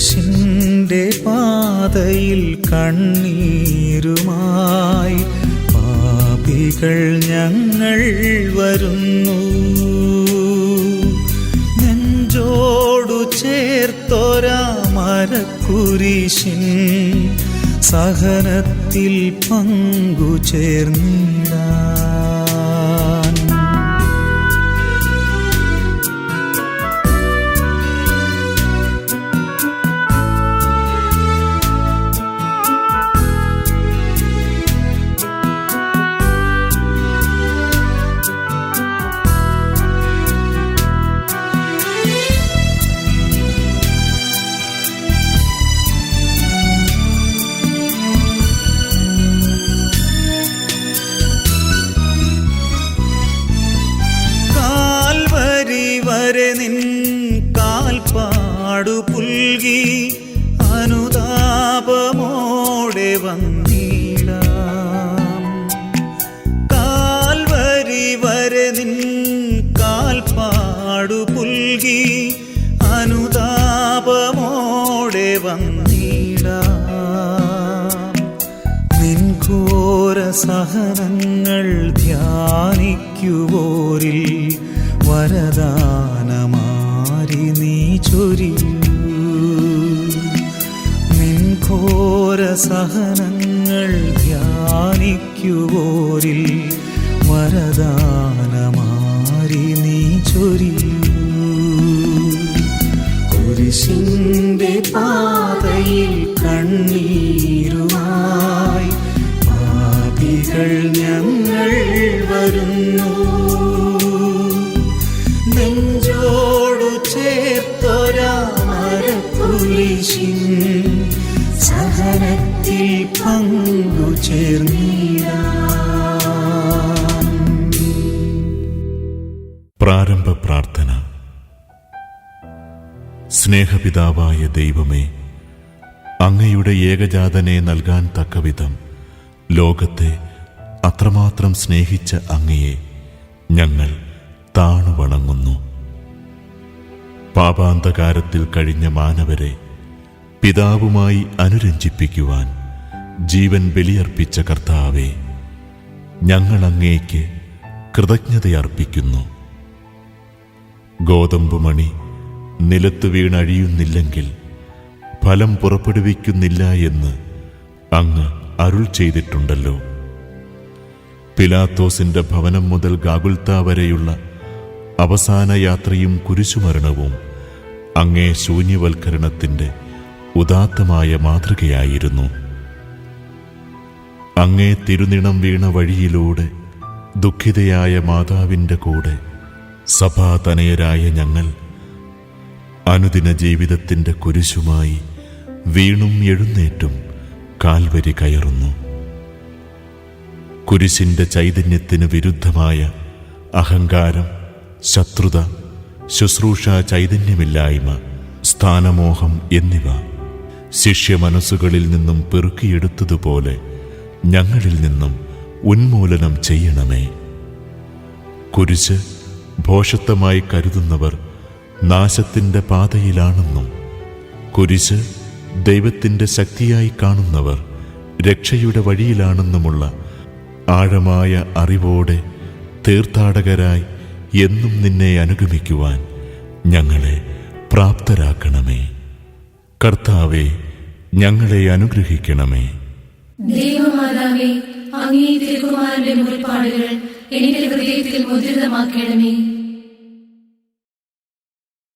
കുരിശിൻ്റെ പാതയിൽ കണ്ണീരുമായി പാപികൾ ഞങ്ങൾ വരുന്നു. നെഞ്ചോടു ചേർത്തൊരാ മരക്കുരിശിൻ സഹനത്തിൽ പങ്കുചേർന്നിടാൻ. നിൻ കാൽപ്പാടു പുൽകി അനുതാപമോടെ വന്നിടാം. കാൽവരി വരെ നിൻ കാൽപ്പാടു പുൽകി അനുതാപമോടെ വന്നിടാം. നിൻ ഘോര സഹനങ്ങൾ ധ്യാനിക്കുവോരിൽ വരദാനമാരി നീ ചൊരിയൂ. നിൻ ഘോര സഹനങ്ങൾ ധ്യാനിക്കുവോരിൽ വരദാനമാരി നീ ചൊരിയൂ. കുരിശിൻ്റെ പാതയിൽ കണ്ണീരുമായി പാപികൾ ഞങ്ങൾ വരുന്നു. നെഞ്ചോടു ചേർത്തൊരാ മരക്കുരിശിൻ സഹനത്തിൽ പങ്കുചേർന്നിടാൻ. പ്രാരംഭ പ്രാർത്ഥന. സ്നേഹപിതാവായ ദൈവമേ, അങ്ങയുടെ ഏകജാതനെ നൽകാൻ തക്കവിധം ലോകത്തെ അത്രമാത്രം സ്നേഹിച്ച അങ്ങയെ ഞങ്ങൾ താണു വണങ്ങുന്നു. പാപാന്തകാരത്തിൽ കഴിഞ്ഞ മാനവരെ പിതാവുമായി അനുരഞ്ജിപ്പിക്കുവാൻ ജീവൻ ബലിയർപ്പിച്ച കർത്താവേ, ഞങ്ങൾ അങ്ങേക്ക് കൃതജ്ഞതയർപ്പിക്കുന്നു. ഗോതമ്പുമണി നിലത്ത് വീണഴിയുന്നില്ലെങ്കിൽ ഫലം പുറപ്പെടുവിക്കുന്നില്ല എന്ന് അങ്ങ് അരുൾ ചെയ്തിട്ടുണ്ടല്ലോ. പിലാത്തോസിന്റെ ഭവനം മുതൽ ഗാഗുൽത്താ വരെയുള്ള അവസാന യാത്രയും കുരിശുമരണവും അങ്ങേ ശൂന്യവൽക്കരണത്തിൻ്റെ ഉദാത്തമായ മാതൃകയായിരുന്നു. അങ്ങേ തിരുനിണം വീണ വഴിയിലൂടെ ദുഃഖിതയായ മാതാവിൻ്റെ കൂടെ സഭാതനയരായ ഞങ്ങൾ അനുദിന ജീവിതത്തിൻ്റെ കുരിശുമായി വീണും എഴുന്നേറ്റും കാൽവരി കയറുന്നു. കുരിശിൻ്റെ ചൈതന്യത്തിന് വിരുദ്ധമായ അഹങ്കാരം, ശത്രുത, ശുശ്രൂഷ ചൈതന്യമില്ലായ്മ, സ്ഥാനമോഹം എന്നിവ ശിഷ്യമനസ്സുകളിൽ നിന്നും പെറുക്കിയെടുത്തതുപോലെ ഞങ്ങളിൽ നിന്നും ഉന്മൂലനം ചെയ്യണമേ. കുരിശ് ഭോഷത്വമായി കരുതുന്നവർ നാശത്തിൻ്റെ പാതയിലാണെന്നും കുരിശ് ദൈവത്തിൻ്റെ ശക്തിയായി കാണുന്നവർ രക്ഷയുടെ വഴിയിലാണെന്നുമുള്ള ആഴമായ അറിവോടെ തീർത്ഥാടകരായി എന്നും നിന്നെ അനുഗമിക്കുവാൻ ഞങ്ങളെ പ്രാപ്തരാക്കണമേ. കർത്താവേ, ഞങ്ങളെ അനുഗ്രഹിക്കണമേ. ദൈവമാതാവേ, അങ്ങേ തിരുക്കുമാരന്റെ മുറിപ്പാടുകൾ എന്റെ ഹൃദയത്തിൽ മുദ്രിതമാക്കണമേ.